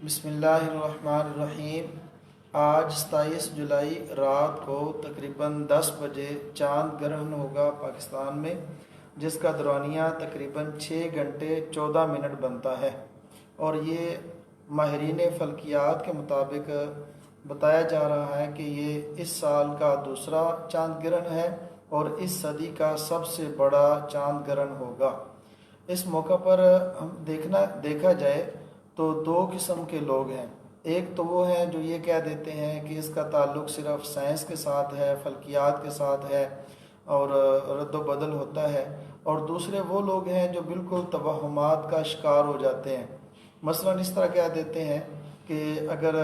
بسم اللہ الرحمن الرحیم۔ آج 27 جولائی رات کو تقریباً 10 بجے چاند گرہن ہوگا پاکستان میں، جس کا دورانیہ تقریباً 6 گھنٹے 14 منٹ بنتا ہے، اور یہ ماہرین فلکیات کے مطابق بتایا جا رہا ہے کہ یہ اس سال کا دوسرا چاند گرہن ہے اور اس صدی کا سب سے بڑا چاند گرہن ہوگا۔ اس موقع پر دیکھا جائے تو دو قسم کے لوگ ہیں۔ ایک تو وہ ہیں جو یہ کہہ دیتے ہیں کہ اس کا تعلق صرف سائنس کے ساتھ ہے، فلکیات کے ساتھ ہے اور رد و بدل ہوتا ہے، اور دوسرے وہ لوگ ہیں جو بالکل توہمات کا شکار ہو جاتے ہیں۔ مثلا اس طرح کہہ دیتے ہیں کہ اگر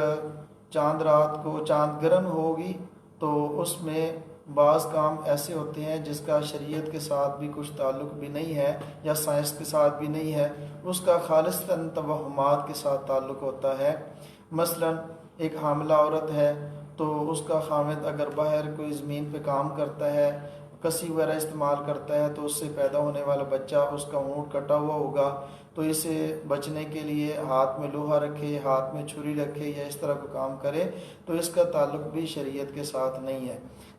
چاند رات کو چاند گرہن ہوگی تو اس میں بعض کام ایسے ہوتے ہیں جس کا شریعت کے ساتھ بھی کچھ تعلق بھی نہیں ہے یا سائنس کے ساتھ بھی نہیں ہے، اس کا خالصتاً توہمات کے ساتھ تعلق ہوتا ہے۔ مثلا ایک حاملہ عورت ہے تو اس کا خامد اگر باہر کوئی زمین پہ کام کرتا ہے، کسی وغیرہ استعمال کرتا ہے، تو اس سے پیدا ہونے والا بچہ اس کا ہونٹ کٹا ہوا ہوگا، تو اسے بچنے کے لیے ہاتھ میں لوہا رکھے، ہاتھ میں چھری رکھے یا اس طرح کو کام کرے، تو اس کا تعلق بھی شریعت کے ساتھ نہیں ہے۔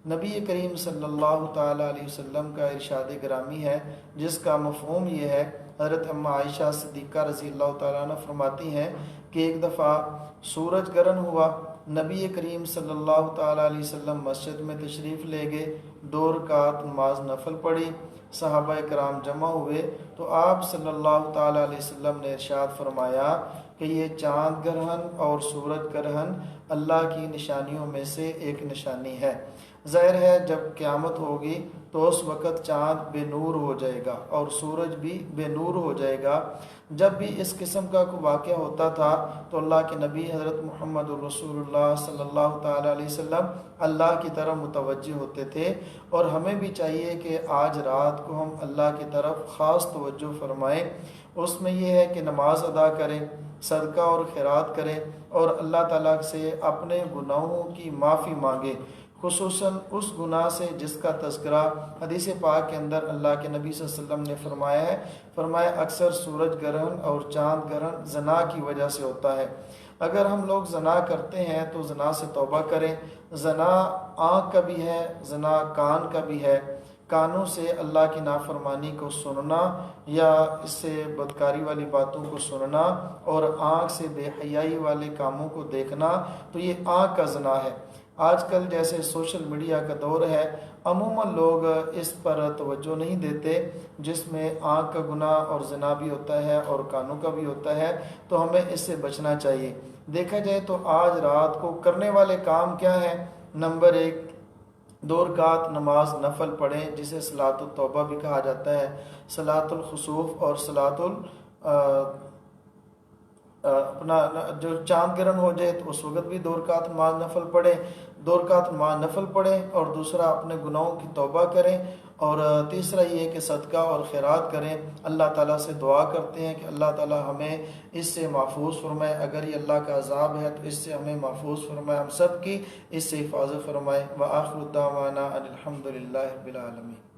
نبی کریم صلی اللہ تعالیٰ علیہ وسلم کا ارشاد گرامی ہے، جس کا مفہوم یہ ہے، حضرت ام عائشہ صدیقہ رضی اللہ تعالیٰ عنہ فرماتی ہیں کہ ایک دفعہ سورج گرہن ہوا، نبی کریم صلی اللہ تعالیٰ علیہ وسلم مسجد میں تشریف لے گئے، 2 رکعت نماز نفل پڑھی، صحابہ کرام جمع ہوئے تو آپ صلی اللہ تعالیٰ علیہ وسلم نے ارشاد فرمایا کہ یہ چاند گرہن اور سورج گرہن اللہ کی نشانیوں میں سے ایک نشانی ہے۔ ظاہر ہے جب قیامت ہوگی تو اس وقت چاند بے نور ہو جائے گا اور سورج بھی بے نور ہو جائے گا۔ جب بھی اس قسم کا کوئی واقعہ ہوتا تھا تو اللہ کے نبی حضرت محمد الرسول اللہ صلی اللہ تعالیٰ علیہ وسلم اللہ کی طرف متوجہ ہوتے تھے، اور ہمیں بھی چاہیے کہ آج رات کو ہم اللہ کی طرف خاص توجہ فرمائیں۔ اس میں یہ ہے کہ نماز ادا کریں، صدقہ اور خیرات کریں، اور اللہ تعالیٰ سے اپنے گناہوں کی معافی مانگیں، خصوصاً اس گناہ سے جس کا تذکرہ حدیث پاک کے اندر اللہ کے نبی صلی اللہ علیہ وسلم نے فرمایا ہے، فرمایا اکثر سورج گرہن اور چاند گرہن زنا کی وجہ سے ہوتا ہے۔ اگر ہم لوگ زنا کرتے ہیں تو زنا سے توبہ کریں۔ زنا آنکھ کا بھی ہے، زنا کان کا بھی ہے۔ کانوں سے اللہ کی نافرمانی کو سننا یا اس سے بدکاری والی باتوں کو سننا، اور آنکھ سے بے حیائی والے کاموں کو دیکھنا، تو یہ آنکھ کا زنا ہے۔ آج کل جیسے سوشل میڈیا کا دور ہے، عموماً لوگ اس پر توجہ نہیں دیتے، جس میں آنکھ کا گناہ اور زنا بھی ہوتا ہے اور کانوں کا بھی ہوتا ہے، تو ہمیں اس سے بچنا چاہیے۔ دیکھا جائے تو آج رات کو کرنے والے کام کیا ہیں؟ نمبر 1، 2 رکعت نماز نفل پڑھیں، جسے صلاۃ التوبہ بھی کہا جاتا ہے۔ صلاۃ الخسوف اور اپنا جو چاند گرہن ہو جائے تو اس وقت بھی 2 رکعت نماز نفل پڑھیں، 2 رکعت نماز نفل پڑھیں، اور دوسرا اپنے گناہوں کی توبہ کریں، اور تیسرا یہ کہ صدقہ اور خیرات کریں۔ اللہ تعالیٰ سے دعا کرتے ہیں کہ اللہ تعالیٰ ہمیں اس سے محفوظ فرمائے، اگر یہ اللہ کا عذاب ہے تو اس سے ہمیں محفوظ فرمائے، ہم سب کی اس سے حفاظت فرمائے۔ وآخر دعوانا ان الحمد للہ رب العالمین۔